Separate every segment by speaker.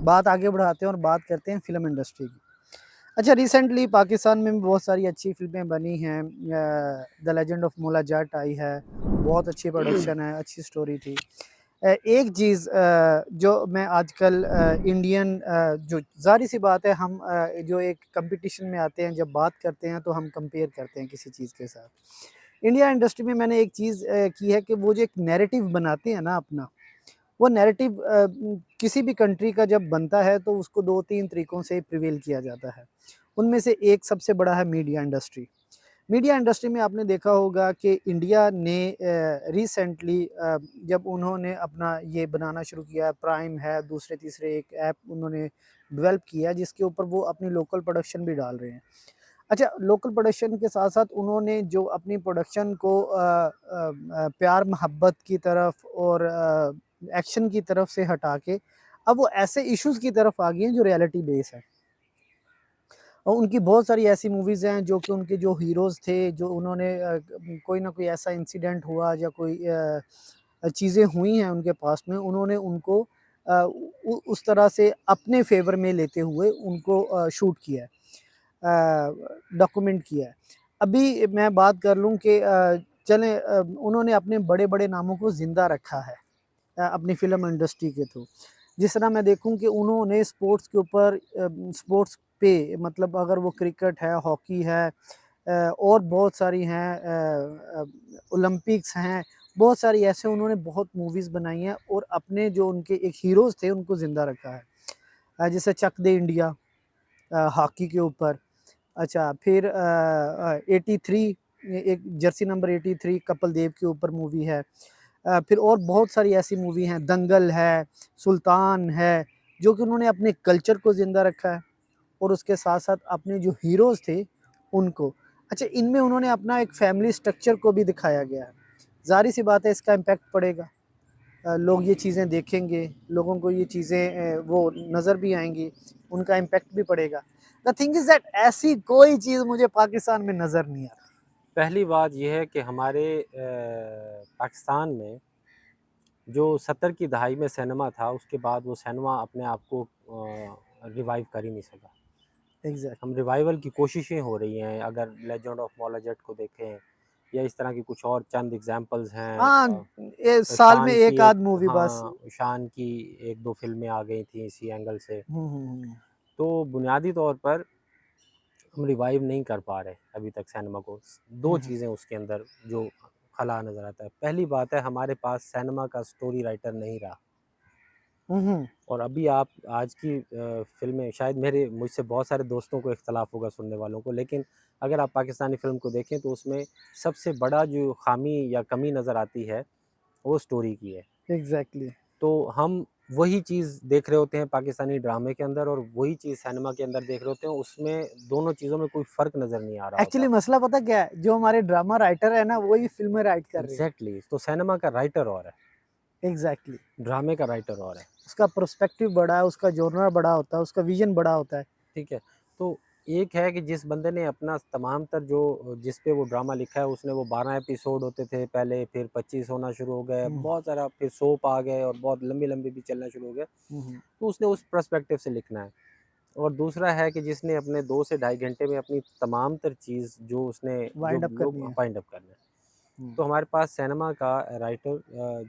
Speaker 1: बात आगे बढ़ाते हैं और बात करते हैं फ़िल्म इंडस्ट्री की। अच्छा, रिसेंटली पाकिस्तान में भी बहुत सारी अच्छी फ़िल्में बनी हैं। द लेजेंड ऑफ मोला जट आई है, बहुत अच्छी प्रोडक्शन है, अच्छी स्टोरी थी। एक चीज़ जो मैं आजकल इंडियन जो ज़ाहिर-सी बात है, हम जो एक कॉम्पिटिशन में आते हैं, जब बात करते हैं तो हम कंपेयर करते हैं किसी चीज़ के साथ। इंडिया इंडस्ट्री में मैंने एक चीज़ की है कि वो जो एक नैरेटिव बनाते हैं ना अपना, वो नैरेटिव किसी भी कंट्री का जब बनता है तो उसको 2-3 तरीकों से प्रिवेल किया जाता है। उनमें से एक सबसे बड़ा है मीडिया इंडस्ट्री। मीडिया इंडस्ट्री में आपने देखा होगा कि इंडिया ने रिसेंटली जब उन्होंने अपना ये बनाना शुरू किया, प्राइम है, दूसरे तीसरे एक ऐप उन्होंने डेवलप किया जिसके ऊपर वो अपनी लोकल प्रोडक्शन भी डाल रहे हैं। अच्छा, लोकल प्रोडक्शन के साथ-साथ उन्होंने जो अपनी प्रोडक्शन को प्यार मोहब्बत की तरफ और एक्शन की तरफ से हटा के अब वो ऐसे इश्यूज़ की तरफ आ गई हैं जो रियलिटी बेस है। और उनकी बहुत सारी ऐसी मूवीज़ हैं जो कि उनके जो हीरोज़ थे, जो उन्होंने कोई ना कोई ऐसा इंसिडेंट हुआ या कोई चीज़ें हुई हैं उनके पास्ट में, उन्होंने उनको उस तरह से अपने फ़ेवर में लेते हुए उनको शूट किया है, डॉक्यूमेंट किया है। अभी मैं बात कर लूँ कि चलें, उन्होंने अपने बड़े-बड़े नामों को ज़िंदा रखा है अपनी फ़िल्म इंडस्ट्री के थ्रू। जिस तरह मैं देखूँ कि उन्होंने स्पोर्ट्स के ऊपर स्पोर्ट्स पे मतलब अगर वो क्रिकेट है, हॉकी है और बहुत सारी हैं ओलंपिक्स हैं, बहुत सारी ऐसे उन्होंने बहुत मूवीज़ बनाई हैं और अपने जो उनके एक हीरोज़ थे उनको ज़िंदा रखा है। जैसे चक दे इंडिया हॉकी के ऊपर। अच्छा, फिर 83 एक जर्सी नंबर 83 कपिल देव के ऊपर मूवी है। फिर और बहुत सारी ऐसी मूवी हैं, दंगल है, सुल्तान है, जो कि उन्होंने अपने कल्चर को ज़िंदा रखा है और उसके साथ-साथ अपने जो हीरोज़ थे, उनको। अच्छा, इनमें उन्होंने अपना एक फैमिली स्ट्रक्चर को भी दिखाया गया है। ज़ाहिर-सी बात है इसका इम्पैक्ट पड़ेगा। लोग ये चीज़ें देखेंगे, लोगों को ये चीज़ें वो नज़र भी आएँगी, उनका इम्पैक्ट भी पड़ेगा। द थिंग इज़ दैट ऐसी कोई चीज़ मुझे पाकिस्तान में नज़र नहीं आती।
Speaker 2: पहली बात ये है कि हमारे पाकिस्तान में जो 70 की दहाई में सिनेमा था, उसके बाद वो सिनेमा अपने आप को रिवाइव कर ही नहीं सका। हम
Speaker 1: एग्ज़ैक्टली।
Speaker 2: रिवाइवल की कोशिशें हो रही हैं, अगर लेजेंड ऑफ मौला जट को देखें या इस तरह की कुछ और चंद एग्ज़ाम्पल्स हैं।
Speaker 1: हाँ, ये साल में
Speaker 2: शान की
Speaker 1: एक
Speaker 2: एक
Speaker 1: आध मूवी बस।
Speaker 2: हाँ, शान की 1-2 फ़िल्में आ गई थी इसी एंगल से।
Speaker 1: हुँ, हुँ, हुँ।
Speaker 2: तो बुनियादी तौर पर हम रिवाइव नहीं कर पा रहे अभी तक सिनेमा को। 2
Speaker 1: हुँ, हुँ।
Speaker 2: चीज़ें उसके अंदर जो खला नज़र आता है। पहली बात है, हमारे पास सिनेमा का स्टोरी राइटर नहीं रहा।
Speaker 1: हुँ, हुँ।
Speaker 2: और अभी आप आज की फ़िल्में, शायद मेरे मुझसे बहुत सारे दोस्तों को इख्तलाफ होगा सुनने वालों को, लेकिन अगर आप पाकिस्तानी फ़िल्म को देखें तो उसमें सबसे बड़ा जो ख़ामी या कमी नज़र आती है, वो स्टोरी की है।
Speaker 1: एग्ज़ैक्टली।
Speaker 2: तो हम वही चीज़ देख रहे होते हैं पाकिस्तानी ड्रामे के अंदर और वही चीज़ सिनेमा के अंदर देख रहे होते हैं, उसमें दोनों चीज़ों में कोई फ़र्क नज़र नहीं आ रहा
Speaker 1: एक्चुअली
Speaker 2: होता।
Speaker 1: मसला पता क्या है? जो हमारे ड्रामा राइटर है ना, वही फ़िल्में राइट कर रहे हैं।
Speaker 2: एग्ज़ैक्टली, तो सिनेमा का राइटर और है,
Speaker 1: एग्ज़ैक्टली।
Speaker 2: ड्रामे का राइटर और है।
Speaker 1: उसका पर्सपेक्टिव बड़ा है, उसका जॉनरा बड़ा होता है, उसका विज़न बड़ा होता है।
Speaker 2: ठीक है? तो एक है कि जिस बंदे ने अपना तमाम तर जो जिस पे वो ड्रामा लिखा है, उसने वो 12 एपिसोड होते थे पहले, फिर 25 होना शुरू हो गए,
Speaker 1: हुँ,
Speaker 2: बहुत सारा फिर सोप आ गए और बहुत लंबी-लंबी भी चलना शुरू हो गए।
Speaker 1: हुँ, हुँ।
Speaker 2: तो उसने उस पर्सपेक्टिव से लिखना है। और दूसरा है कि जिसने अपने 2 से ढाई घंटे में अपनी तमाम तर चीज़ जो उसने जो
Speaker 1: वाइंड अप
Speaker 2: लोग
Speaker 1: करनी है।
Speaker 2: वाइंड अप करना है।
Speaker 1: हुँ,
Speaker 2: तो हमारे पास सिनेमा का राइटर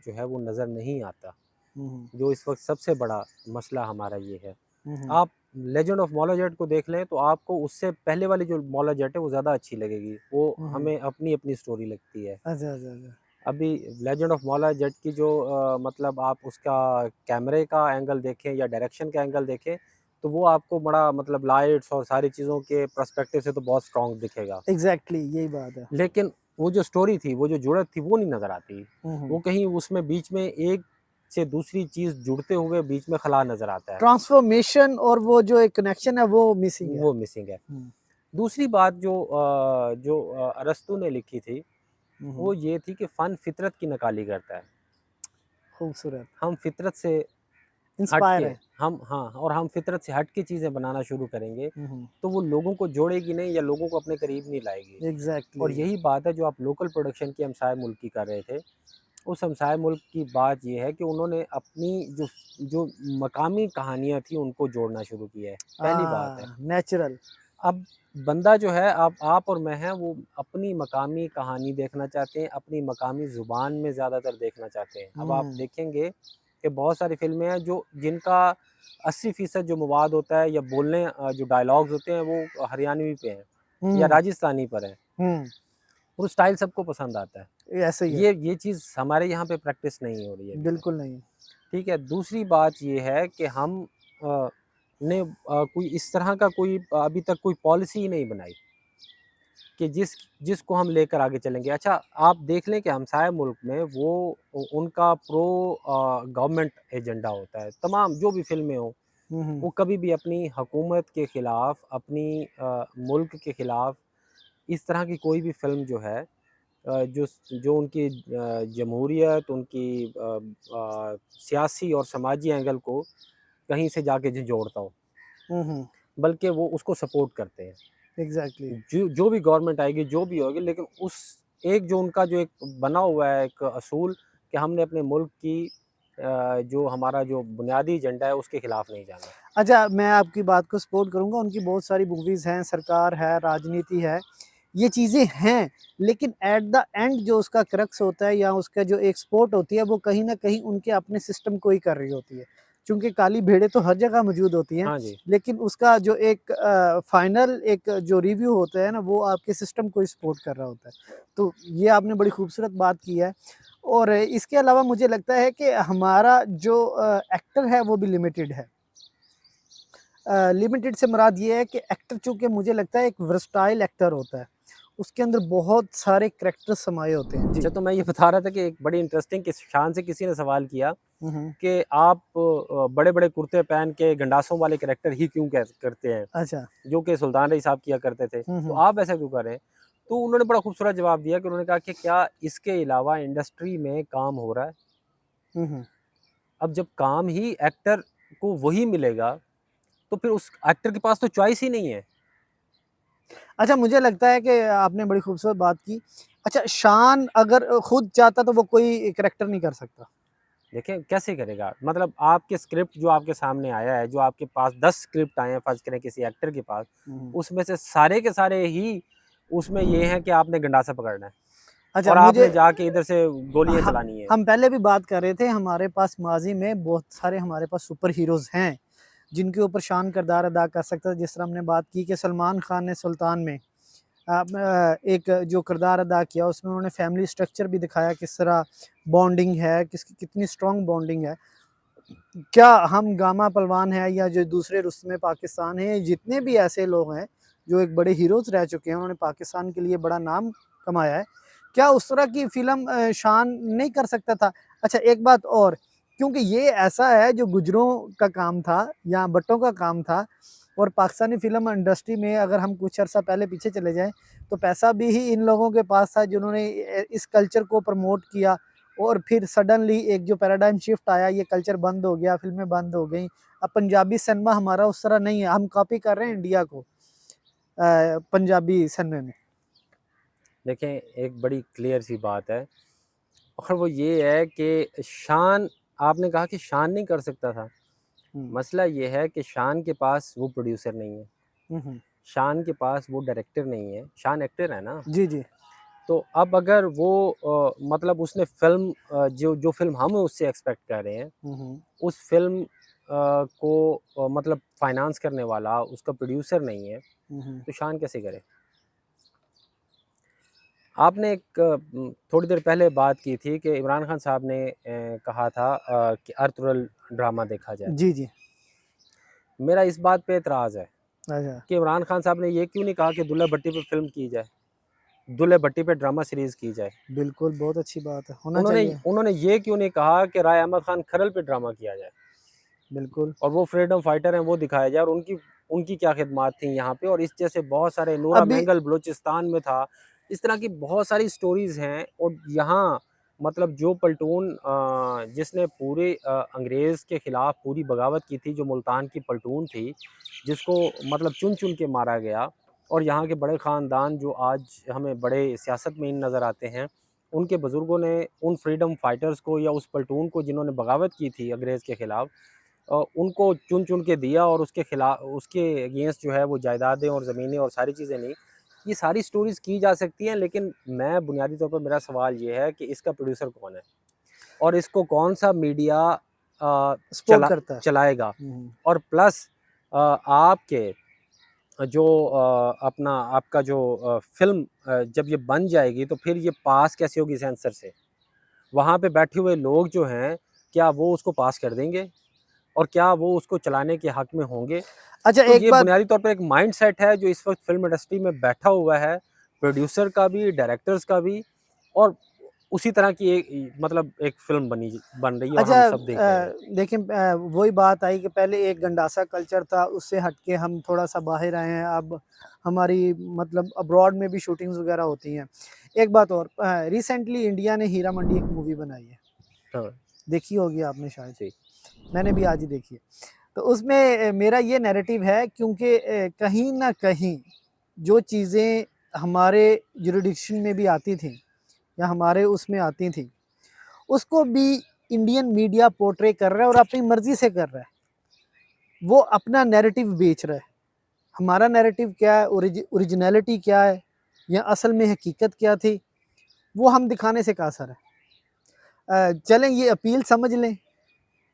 Speaker 2: जो है वो नज़र नहीं आता,
Speaker 1: हुँ, हुँ।
Speaker 2: जो इस वक़्त सबसे बड़ा मसला हमारा ये है।
Speaker 1: हुँ, हुँ।
Speaker 2: आप लेजेंड ऑफ मौला जट को देख लें तो आपको उससे पहले वाली जो मौला जट है वो ज़्यादा अच्छी लगेगी। वो
Speaker 1: हुँ, हुँ।
Speaker 2: हमें अपनी-अपनी स्टोरी लगती है।
Speaker 1: अच्छा, अच्छा, अच्छा।
Speaker 2: अभी लेजेंड ऑफ मौला जट की जो मतलब आप उसका कैमरे का एंगल देखें या डायरेक्शन का एंगल देखें, तो वो आपको बड़ा मतलब लाइट्स और सारी चीज़ों के पर्सपेक्टिव से तो बहुत स्ट्रॉन्ग दिखेगा।
Speaker 1: एग्ज़ैक्टली यही बात है।
Speaker 2: लेकिन वो जो स्टोरी थी, वो जो जुड़त थी, वो नहीं नज़र आती।
Speaker 1: हुँ, हुँ।
Speaker 2: वो कहीं उसमें बीच में एक से दूसरी चीज़ जुड़ते हुए बीच में खला नज़र आता है,
Speaker 1: ट्रांसफ़ॉर्मेशन और वो जो एक कनेक्शन है वो मिसिंग है।
Speaker 2: वो मिसिंग है।
Speaker 1: हुँ,
Speaker 2: दूसरी बात जो अरस्तू ने लिखी थी,
Speaker 1: हुँ,
Speaker 2: वो
Speaker 1: हुँ।
Speaker 2: ये थी कि फ़न फ़ितरत की नकाली करता है।
Speaker 1: खूबसूरत।
Speaker 2: हम फ़ितरत से हट के
Speaker 1: इंस्पायर है।
Speaker 2: हम हाँ, और हम फ़ितरत से हट के चीज़ें बनाना शुरू करेंगे,
Speaker 1: हुँ, हुँ।
Speaker 2: तो वो लोगों को जोड़ेगी नहीं या लोगों को अपने करीब नहीं लाएगी।
Speaker 1: एग्ज़ैक्टली।
Speaker 2: और यही बात है जो आप लोकल प्रोडक्शन की हम शायद मुल्क की कर रहे थे। उस हमसाया मुल्क की बात ये है कि उन्होंने अपनी जो जो मकामी कहानियाँ थी उनको जोड़ना शुरू किया है, पहली बात है।
Speaker 1: नेचुरल।
Speaker 2: अब बंदा जो है आप और मैं हैं वो अपनी मकामी कहानी देखना चाहते हैं, अपनी मकामी ज़ुबान में ज़्यादातर देखना चाहते हैं। अब आप
Speaker 1: हुँ,
Speaker 2: देखेंगे कि बहुत सारी फ़िल्में हैं जो जिनका 80% जो मवाद होता है या बोलने जो डायलॉग्स होते हैं वो हरियाणवी पे हैं या
Speaker 1: हुँ,
Speaker 2: राजस्थानी पर हैं।
Speaker 1: हुँ,
Speaker 2: वो स्टाइल सबको पसंद आता है।
Speaker 1: ये ऐसे ही है।
Speaker 2: ये चीज़ हमारे यहाँ पे प्रैक्टिस नहीं हो रही है अभी तक।
Speaker 1: बिल्कुल नहीं।
Speaker 2: ठीक है, दूसरी बात ये है कि हम ने कोई इस तरह का कोई अभी तक कोई पॉलिसी ही नहीं बनाई कि जिसको हम लेकर आगे चलेंगे। अच्छा, आप देख लें कि हमसाया मुल्क में वो उनका गवर्नमेंट एजेंडा होता है। तमाम जो भी फ़िल्में हों,
Speaker 1: हुँ, हुँ,
Speaker 2: वो कभी भी अपनी हुकूमत के ख़िलाफ़, अपनी मुल्क के ख़िलाफ़ इस तरह की कोई भी फ़िल्म जो है जो जो उनकी जमहूरियत, उनकी सियासी और समाजी एंगल को कहीं से जाके झिंझोड़ता हो,
Speaker 1: हुँ, हुँ,
Speaker 2: बल्कि वो उसको सपोर्ट करते हैं।
Speaker 1: एग्ज़ैक्टली।
Speaker 2: जो जो भी गवर्नमेंट आएगी, जो भी होगी, लेकिन उस एक जो उनका जो एक बना हुआ है एक असूल कि हमने अपने मुल्क की जो हमारा जो बुनियादी एजेंडा है उसके खिलाफ नहीं जाना।
Speaker 1: अच्छा, मैं आपकी बात को सपोर्ट करूँगा, उनकी बहुत सारी मूवीज़ हैं, सरकार है, राजनीति है, ये चीज़ें हैं, लेकिन एट द एंड जो उसका क्रक्स होता है या उसका जो एक सपोर्ट होती है, वो कहीं न कहीं उनके अपने सिस्टम को ही कर रही होती है। चूँकि काली भेड़ें तो हर जगह मौजूद होती हैं,
Speaker 2: हाँ जी।
Speaker 1: लेकिन उसका जो एक फाइनल एक जो रिव्यू होता है ना, वो आपके सिस्टम को ही सपोर्ट कर रहा होता है। तो ये आपने बड़ी खूबसूरत बात की है और इसके अलावा मुझे लगता है कि हमारा जो एक्टर है, वो भी लिमिटेड है। लिमिटेड से मुराद ये है कि एक्टर चूँकि मुझे लगता है एक वर्सटाइल एक्टर होता है। उसके अंदर बहुत सारे करैक्टर समाये होते हैं। जी।
Speaker 2: अच्छा, तो मैं ये बता रहा था कि एक बड़ी इंटरेस्टिंग किस शान से किसी ने सवाल किया
Speaker 1: हुँ, हुँ।
Speaker 2: कि आप बड़े-बड़े कुर्ते पहन के गंडासों वाले कैरेक्टर ही क्यों करते हैं,
Speaker 1: अच्छा।
Speaker 2: जो कि सुल्तान रही साहब किया करते थे,
Speaker 1: हुँ,
Speaker 2: तो
Speaker 1: हुँ।
Speaker 2: आप ऐसा क्यों कर रहे हैं? तो उन्होंने बड़ा खूबसूरत जवाब दिया कि उन्होंने कहा कि क्या इसके अलावा इंडस्ट्री में काम हो रहा है?
Speaker 1: हुँ, हुँ।
Speaker 2: अब जब काम ही एक्टर को वही मिलेगा, तो फिर उस एक्टर के पास तो चॉइस ही नहीं है।
Speaker 1: अच्छा मुझे लगता है कि आपने बड़ी खूबसूरत बात की। अच्छा शान अगर खुद चाहता तो वो कोई करैक्टर नहीं कर सकता।
Speaker 2: देखिए कैसे करेगा? मतलब आपके स्क्रिप्ट जो आपके सामने आया है, जो आपके पास 10 स्क्रिप्ट आए हैं फ़र्ज़ करें किसी एक्टर के पास,
Speaker 1: हुँ, हुँ।
Speaker 2: उसमें से सारे के सारे ही उसमें ये हैं कि आपने गंडासा पकड़ना है
Speaker 1: अच्छा
Speaker 2: और
Speaker 1: मुझे
Speaker 2: आपने जाके इधर से गोलियाँ
Speaker 1: ह
Speaker 2: चलानी है।
Speaker 1: हम पहले भी बात कर रहे थे हमारे पास माज़ी में बहुत सारे हमारे पास सुपर हीरोज़ हैं, जिनके ऊपर शान किरदार अदा कर सकता है। जिस तरह हमने बात की कि सलमान खान ने सुल्तान में एक जो किरदार अदा किया उसमें उन्होंने फैमिली स्ट्रक्चर भी दिखाया किस तरह बॉन्डिंग है, किसकी कितनी स्ट्रॉन्ग बॉन्डिंग है। क्या हम गामा पहलवान हैं या जो दूसरे रुस्म पाकिस्तान हैं, जितने भी ऐसे लोग हैं, जो एक बड़े हीरोज़ रह चुके हैं, उन्होंने पाकिस्तान के लिए बड़ा नाम कमाया है। क्या उस तरह की फ़िल्म शान नहीं कर सकता था? अच्छा एक बात और, क्योंकि ये ऐसा है जो गुर्जरों का काम था या भट्टों का काम था और पाकिस्तानी फ़िल्म इंडस्ट्री में अगर हम कुछ अरसा पहले पीछे चले जाएँ, तो पैसा भी ही इन लोगों के पास था जिन्होंने इस कल्चर को प्रमोट किया और फिर सडनली एक जो पैराडाइम शिफ्ट आया, ये कल्चर बंद हो गया, फ़िल्में बंद हो गईं। अब पंजाबी सिनेमा हमारा उस तरह नहीं है, हम कॉपी कर रहे हैं इंडिया को पंजाबी सिनेमे में।
Speaker 2: देखें एक बड़ी क्लियर सी बात है और वो ये है कि शान आपने कहा कि शान नहीं कर सकता था।
Speaker 1: हुँ।
Speaker 2: मसला ये है कि शान के पास वो प्रोड्यूसर नहीं है,
Speaker 1: हुँ, हुँ।
Speaker 2: शान के पास वो डायरेक्टर नहीं है, शान एक्टर है ना।
Speaker 1: जी, जी।
Speaker 2: तो अब अगर वो मतलब उसने फ़िल्म जो फ़िल्म हम उससे एक्सपेक्ट कर रहे हैं,
Speaker 1: हुँ, हुँ।
Speaker 2: उस फ़िल्म को मतलब फ़ाइनेंस करने वाला उसका प्रोड्यूसर नहीं है,
Speaker 1: हुँ, हुँ।
Speaker 2: तो शान कैसे करे? आपने एक थोड़ी देर पहले बात की थी कि इमरान खान साहब ने कहा था कि अर्थरल ड्रामा देखा जाए।
Speaker 1: जी, जी।
Speaker 2: मेरा इस बात पे एतराज़ है
Speaker 1: अच्छा,
Speaker 2: कि इमरान खान साहब ने ये क्यों नहीं कहा कि दुल्हा भट्टी पे फ़िल्म की जाए, दुल्हे भट्टी पे ड्रामा सीरीज़ की जाए।
Speaker 1: बिल्कुल बहुत अच्छी बात है, होना
Speaker 2: उन्होंने
Speaker 1: चाहिए।
Speaker 2: उन्होंने ये क्यों नहीं कहा कि राय अहमद खान खरल पे ड्रामा किया जाए
Speaker 1: बिल्कुल।
Speaker 2: और वो फ्रीडम फाइटर हैं वो दिखाया जाए और उनकी उनकी क्या खिदमात थी यहाँ पे और इस जैसे बहुत सारे नूरा
Speaker 1: अभी
Speaker 2: महंगल बलूचिस्तान में था। इस तरह की बहुत सारी स्टोरीज़ हैं और यहाँ मतलब जो पल्टून जिसने पूरे अंग्रेज़ के ख़िलाफ़ पूरी बगावत की थी, जो मुल्तान की पल्टून थी, जिसको मतलब चुन-चुन के मारा गया और यहाँ के बड़े ख़ानदान जो आज हमें बड़े सियासत में नज़र आते हैं, उनके बुज़ुर्गों ने उन फ्रीडम फाइटर्स को या उस प्लेटून को जिन्होंने बगावत की थी अंग्रेज़ के खिलाफ़, उनको चुन-चुन के दिया और उसके अगेंस्ट जो है वो जायदादें और ज़मीनें और सारी चीज़ें ली। ये सारी स्टोरीज़ की जा सकती हैं, लेकिन मैं बुनियादी तौर पर मेरा सवाल ये है कि इसका प्रोड्यूसर कौन है? और इसको कौन-सा मीडिया
Speaker 1: सपोर्ट करता है।
Speaker 2: चलाएगा?
Speaker 1: हुँ,
Speaker 2: और प्लस आपके जो अपना आपका जो फ़िल्म जब ये बन जाएगी तो फिर ये पास कैसे होगी सेंसर से? वहाँ पे बैठे हुए लोग जो हैं, क्या वो उसको पास कर देंगे? और क्या वो उसको चलाने के हक़ में होंगे?
Speaker 1: अच्छा
Speaker 2: तो
Speaker 1: एक
Speaker 2: ये
Speaker 1: बात
Speaker 2: बुनियादी तौर पे एक माइंडसेट है जो इस वक़्त फ़िल्म इंडस्ट्री में बैठा हुआ है, प्रोड्यूसर का भी, डायरेक्टर्स का भी, और उसी तरह की मतलब एक फ़िल्म बन रही है और
Speaker 1: अच्छा
Speaker 2: हम सब देख रहे हैं।
Speaker 1: देखिए वही बात आई कि पहले एक गंडासा कल्चर था, उससे हट के हम थोड़ा-सा बाहर आए हैं, अब हमारी मतलब अब्रॉड में भी शूटिंग्स वगैरह होती हैं। एक बात और रिसेंटली इंडिया ने हीरा मंडी एक मूवी बनाई है,
Speaker 2: हाँ,
Speaker 1: देखी होगी आपने शायद,
Speaker 2: जी।
Speaker 1: मैंने भी आज ही देखी है। तो उसमें मेरा ये नैरेटिव है क्योंकि कहीं न कहीं जो चीज़ें हमारे जुरिडिक्शन में भी आती थीं या हमारे उसमें आती थीं, उसको भी इंडियन मीडिया पोर्ट्रे कर रहा है और अपनी मर्ज़ी से कर रहा है। वो अपना नैरेटिव बेच रहा है। हमारा नैरेटिव क्या है, ओरिजिनैलिटी क्या है या असल में हकीकत क्या थी, वो हम दिखाने से कासर है। चलें ये अपील समझ लें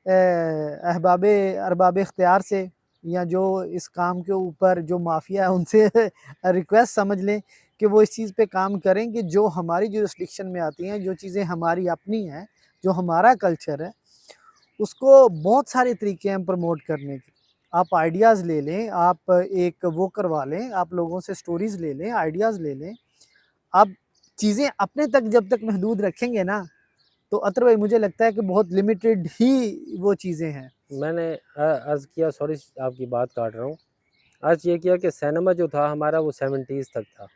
Speaker 1: अहबाब अरबाब इख्तियार से या जो इस काम के ऊपर जो माफिया है उनसे रिक्वेस्ट समझ लें कि वो इस चीज़ पे काम करें कि जो हमारी जुरिस्डिक्शन में आती हैं, जो चीज़ें हमारी अपनी हैं, जो हमारा कल्चर है, उसको बहुत सारे तरीके हैं प्रमोट करने के। आप आइडियाज़ ले लें, आप एक वो करवा लें, आप लोगों से स्टोरीज़ ले लें, आइडियाज़ ले लें। आप चीज़ें अपने तक जब तक महदूद रखेंगे ना, तो अदरवाइज़ मुझे लगता है कि बहुत लिमिटेड ही वो चीज़ें हैं।
Speaker 2: मैंने अर्ज़ किया, सॉरी आपकी बात काट रहा हूँ। अर्ज़ ये किया कि सिनेमा जो था हमारा वो 70s तक था,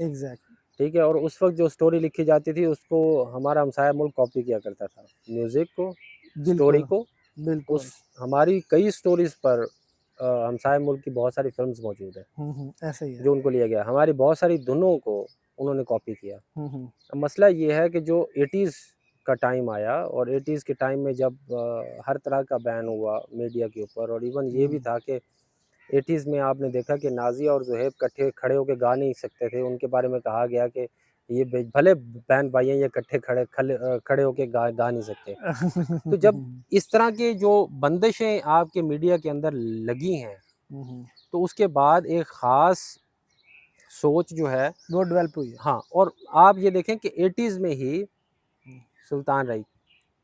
Speaker 1: एग्ज़ैक्टली,
Speaker 2: ठीक है? और उस वक़्त जो स्टोरी लिखी जाती थी उसको हमारा हमसाया मुल्क कॉपी किया करता था। म्यूज़िक को, स्टोरी
Speaker 1: बिल्कुल,
Speaker 2: को, उस
Speaker 1: बिल्कुल।
Speaker 2: हमारी कई स्टोरीज़ पर हमसाया मुल्क की बहुत सारी फ़िल्म्स मौजूद हैं,
Speaker 1: ऐसा ही है।
Speaker 2: जो उनको लिया गया। हमारी बहुत सारी धुनों को उन्होंने कॉपी किया।
Speaker 1: हुँ, हुँ,
Speaker 2: अब मसला ये है कि जो 80s का टाइम आया और 80s के टाइम में जब हर तरह का बैन हुआ मीडिया के ऊपर, और इवन ये भी
Speaker 1: हुँ,
Speaker 2: था कि 80s में आपने देखा कि नाज़िया और ज़ुहैब इकट्ठे खड़े होके गा नहीं सकते थे। उनके बारे में कहा गया कि ये भले बहन भाई हैं, ये इकट्ठे खड़े होके गा नहीं सकते। तो जब इस तरह के जो बंदिशें आपके मीडिया के अंदर लगी हैं,
Speaker 1: हुँ, हुँ।
Speaker 2: तो उसके बाद एक ख़ास सोच जो है,
Speaker 1: वो डेवलप हुई है।
Speaker 2: हाँ, और आप ये देखें कि 80s में ही
Speaker 1: हुँ,
Speaker 2: सुल्तान रही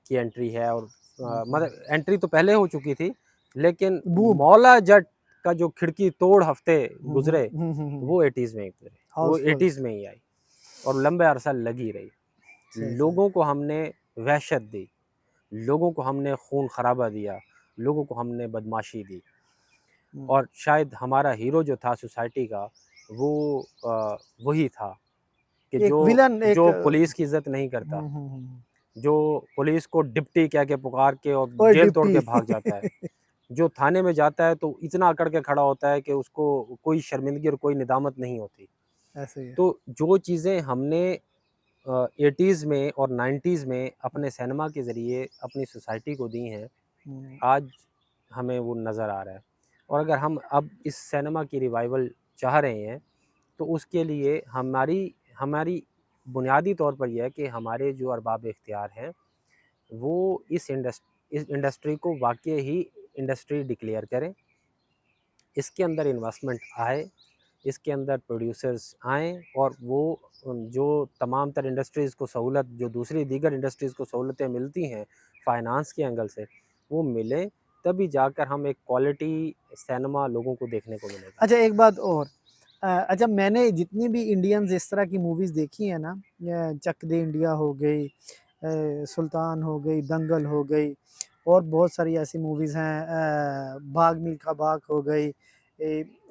Speaker 2: की एंट्री है, और
Speaker 1: हुँ, हुँ।
Speaker 2: मतलब एंट्री तो पहले हो चुकी थी, लेकिन
Speaker 1: बूम।
Speaker 2: मौला जट का जो खिड़की तोड़ हफ्ते
Speaker 1: हुँ, हुँ,
Speaker 2: गुज़रे,
Speaker 1: हुँ, हुँ, हुँ।
Speaker 2: वो 80s में ही गुज़रे, वो
Speaker 1: हाउसफुल।
Speaker 2: 80s में ही आई और लंबे अरसा लगी रही।
Speaker 1: सही, सही।
Speaker 2: लोगों को हमने वहशत दी, लोगों को हमने खून खराबा दिया, लोगों को हमने बदमाशी दी,
Speaker 1: हुँ।
Speaker 2: और शायद हमारा हीरो जो था सोसाइटी का, वो वही था कि
Speaker 1: एक विलन एक
Speaker 2: जो पुलिस की इज़्ज़त नहीं करता,
Speaker 1: हुँ, हुँ, हुँ।
Speaker 2: जो पुलिस को डिप्टी कह के पुकार के और
Speaker 1: ओए
Speaker 2: जेल तोड़
Speaker 1: डिप्टी।
Speaker 2: के भाग जाता है। जो थाने में जाता है तो इतना अकड़ के खड़ा होता है कि उसको कोई शर्मिंदगी और कोई निदामत नहीं होती।
Speaker 1: ऐसे ही है।
Speaker 2: तो जो चीज़ें हमने 80s में और 90s में अपने सिनेमा के ज़रिए अपनी सोसाइटी को दी हैं,
Speaker 1: हुँ।
Speaker 2: आज हमें वो नज़र आ रहा है। और अगर हम अब इस सिनेमा की रिवाइवल चाह रहे हैं, तो उसके लिए हमारी हमारी बुनियादी तौर पर ये है कि हमारे जो अरबाब इख्तियार हैं, वो इस इंडस्ट्री को वाक़ई ही इंडस्ट्री डिक्लेयर करें। इसके अंदर इन्वेस्टमेंट आए, इसके अंदर प्रोड्यूसर्स आएँ, और वो जो तमाम तर इंडस्ट्रीज़ को सहूलत, जो दूसरी दीगर इंडस्ट्रीज़ को सहूलतें मिलती हैं फ़ाइनेंस के एंगल से, वो मिलें, तभी जाकर हम एक क्वालिटी सिनेमा लोगों को देखने को मिलेगा।
Speaker 1: अच्छा एक बात और अच्छा मैंने जितनी भी इंडियंस इस तरह की मूवीज़ देखी है ना, चक दे इंडिया हो गई, सुल्तान हो गई, दंगल हो गई और बहुत सारी ऐसी मूवीज़ हैं भाग मिल्खा भाग हो गई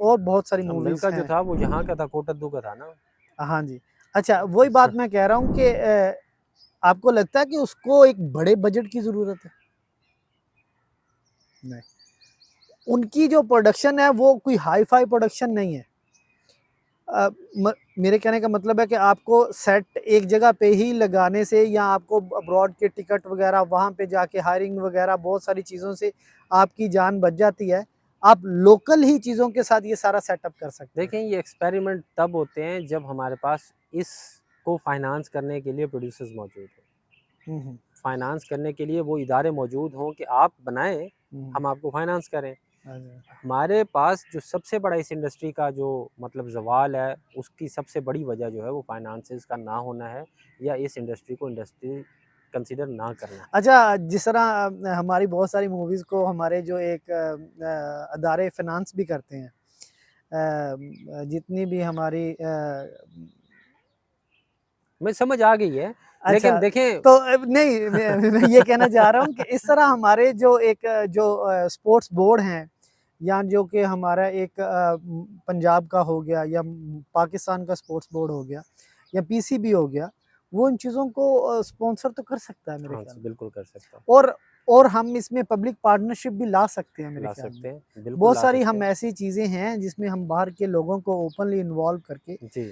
Speaker 1: और बहुत सारी
Speaker 2: अब
Speaker 1: मूवीज़
Speaker 2: मिल्का जो
Speaker 1: हैं।
Speaker 2: था वो यहाँ का था, कोटद्दू का था ना।
Speaker 1: हाँ जी। अच्छा वही बात मैं कह रहा हूँ कि आपको लगता है कि उसको एक बड़े बजट की ज़रूरत है? नहीं। उनकी जो प्रोडक्शन है वो कोई हाई-फाई प्रोडक्शन नहीं है। मेरे कहने का मतलब है कि आपको सेट एक जगह पे ही लगाने से या आपको अब्रॉड के टिकट वगैरह वहाँ पे जाके हायरिंग वगैरह बहुत सारी चीज़ों से आपकी जान बच जाती है। आप लोकल ही चीज़ों के साथ ये सारा सेटअप कर सकते हैं।
Speaker 2: देखें, ये एक्सपेरिमेंट तब होते हैं जब हमारे पास इसको फाइनेंस करने के लिए प्रोड्यूसर्स मौजूद हों।
Speaker 1: हुँ, हुँ।
Speaker 2: फाइनेंस करने के लिए वो इदारे मौजूद हों कि आप बनाएँ,
Speaker 1: हुँ,
Speaker 2: हम आपको फाइनेंस करें।
Speaker 1: अच्छा।
Speaker 2: हमारे पास जो सबसे बड़ा इस इंडस्ट्री का जो मतलब ज़वाल है, उसकी सबसे बड़ी वजह जो है वो फाइनेंसेस का ना होना है, या इस इंडस्ट्री को इंडस्ट्री कंसीडर ना करना है।
Speaker 1: अच्छा, जिस तरह हमारी बहुत सारी मूवीज़ को हमारे जो एक अदारे फ़िनांस भी करते हैं। जितनी भी हमारी
Speaker 2: मुझे समझ आ गई है,
Speaker 1: अच्छा,
Speaker 2: लेकिन देखें।
Speaker 1: तो नहीं मैं ये कहना चाह रहा हूँ कि इस तरह हमारे जो एक जो स्पोर्ट्स बोर्ड हैं या जो कि हमारा एक पंजाब का हो गया या पाकिस्तान का स्पोर्ट्स बोर्ड हो गया या पीसीबी हो गया, वो इन चीज़ों को स्पॉन्सर तो कर सकता है मेरे
Speaker 2: हाँ
Speaker 1: ख्याल
Speaker 2: जी,
Speaker 1: में।
Speaker 2: बिल्कुल कर सकता हूँ।
Speaker 1: और और हम इसमें पब्लिक पार्टनरशिप भी ला सकते हैं मेरे
Speaker 2: ला
Speaker 1: ख्याल
Speaker 2: सकते
Speaker 1: में।
Speaker 2: हैं, बिल्कुल
Speaker 1: बहुत
Speaker 2: ला
Speaker 1: सारी
Speaker 2: सकते
Speaker 1: हम
Speaker 2: हैं।
Speaker 1: ऐसी चीज़ें हैं जिसमें हम बाहर के लोगों को ओपनली इन्वॉल्व करके
Speaker 2: जी,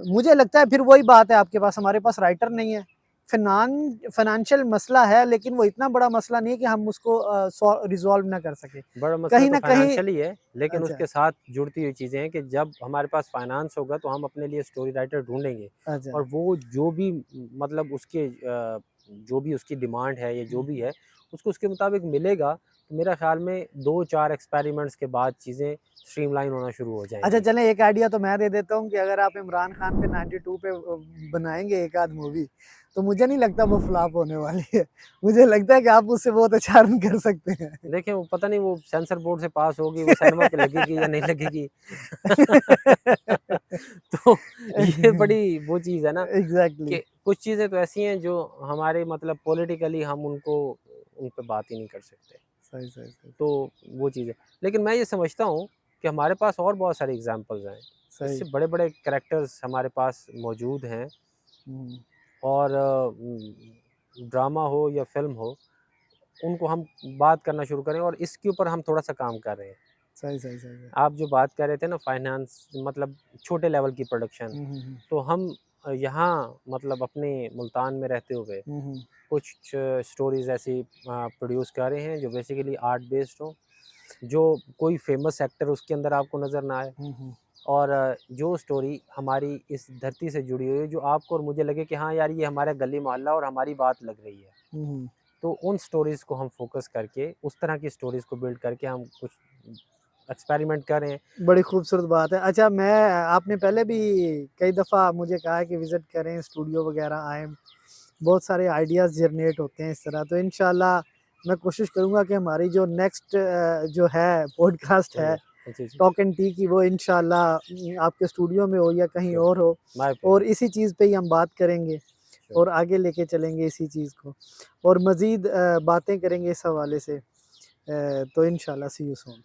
Speaker 1: मुझे लगता है फिर वही बात है आपके पास हमारे पास राइटर नहीं है। फ़ाइनेंशियल मसला है लेकिन वो इतना बड़ा मसला नहीं है कि हम उसको रिज़ॉल्व ना कर सकें।
Speaker 2: बड़ा मसला
Speaker 1: कहीं
Speaker 2: तो
Speaker 1: न कहीं
Speaker 2: फाइनेंशियल ही है, लेकिन
Speaker 1: अच्छा,
Speaker 2: उसके साथ जुड़ती हुई चीज़ें हैं कि जब हमारे पास फाइनेंस होगा तो हम अपने लिए स्टोरी राइटर ढूँढेंगे,
Speaker 1: अच्छा।
Speaker 2: और वो जो भी मतलब उसके जो भी उसकी डिमांड है या जो
Speaker 1: हुँ,
Speaker 2: भी
Speaker 1: हुँ।
Speaker 2: है, उसको उसके मुताबिक मिलेगा, तो मेरा ख़्याल में 2-4 एक्सपेरिमेंट्स के बाद चीज़ें स्ट्रीमलाइन होना शुरू हो
Speaker 1: अच्छा
Speaker 2: जाएँगी।
Speaker 1: चलें एक आइडिया तो मैं दे देता हूँ कि अगर आप इमरान खान पे 92 पे बनाएँगे एक आध मूवी, तो मुझे नहीं लगता वो फ्लॉप होने वाली है। मुझे लगता है कि आप उससे बहुत अच्छा अर्न कर सकते हैं।
Speaker 2: देखिए, वो पता नहीं वो सेंसर बोर्ड से पास होगी, वो सिनेमा पे लगेगी या नहीं लगेगी। तो ये बड़ी वो चीज़ है ना
Speaker 1: एग्ज़ैक्टली।
Speaker 2: कि कुछ चीज़ें तो ऐसी हैं जो हमारे मतलब पॉलिटिकली हम उनको उन पे बात ही नहीं कर सकते।
Speaker 1: सही, सही, सही,
Speaker 2: तो वो चीज़ है। लेकिन मैं ये समझता हूँ कि हमारे पास और बहुत सारे एग्ज़ाम्पल्स हैं।
Speaker 1: सही।
Speaker 2: इससे बड़े-बड़े कैरेक्टर्स हमारे पास मौजूद हैं,
Speaker 1: हुँ,
Speaker 2: और ड्रामा हो या फ़िल्म हो, उनको हम बात करना शुरू करें, और इसके ऊपर हम थोड़ा-सा काम कर रहे हैं।
Speaker 1: सही, सही, सही है।
Speaker 2: आप जो बात कर रहे थे ना फाइनेंस मतलब छोटे लेवल की प्रोडक्शन,
Speaker 1: हुँ, हुँ, हुँ।
Speaker 2: तो हम यहाँ मतलब अपने मुल्तान में रहते हुए
Speaker 1: हुँ, हुँ।
Speaker 2: कुछ स्टोरीज़ ऐसी प्रोड्यूस कर रहे हैं जो बेसिकली आर्ट बेस्ड हो, जो कोई फ़ेमस एक्टर उसके अंदर आपको नज़र ना आए,
Speaker 1: हुँ, हुँ।
Speaker 2: और जो स्टोरी हमारी इस धरती से जुड़ी हुई है, जो आपको और मुझे लगे कि हाँ यार, ये हमारा गली मोहल्ला और हमारी बात लग रही है।
Speaker 1: हुँ, हुँ।
Speaker 2: तो उन स्टोरीज़ को हम फ़ोकस करके, उस तरह की स्टोरीज़ को बिल्ड करके हम कुछ एक्सपेरिमेंट करें।
Speaker 1: बड़ी खूबसूरत बात है। अच्छा मैं आपने पहले भी कई दफ़ा मुझे कहा है कि विज़िट करें, स्टूडियो वग़ैरह आएँ, बहुत सारे आइडियाज़ जनरेट होते हैं इस तरह। तो इंशाल्लाह मैं कोशिश करूँगा कि हमारी जो नेक्स्ट जो है पॉडकास्ट है,
Speaker 2: चलिए, जी, जी।
Speaker 1: टॉक एंड टी की वो इंशाल्लाह आपके स्टूडियो में हो या कहीं
Speaker 2: श्योर,
Speaker 1: और हो
Speaker 2: माय
Speaker 1: और
Speaker 2: प्लेज़र।
Speaker 1: इसी चीज़ पे ही हम बात करेंगे
Speaker 2: श्योर।
Speaker 1: और आगे लेके चलेंगे इसी चीज़ को और मज़ीद बातें करेंगे इस हवाले से। तो इंशाल्लाह see you soon.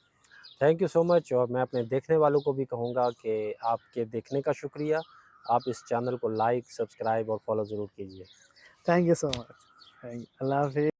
Speaker 2: Thank you so much, और मैं अपने देखने वालों को भी कहूँगा कि आपके देखने का शुक्रिया। आप इस चैनल को लाइक, सब्सक्राइब और फॉलो ज़रूर कीजिए।
Speaker 1: Thank you so much. Thank अल्लाह हाफ़िज़।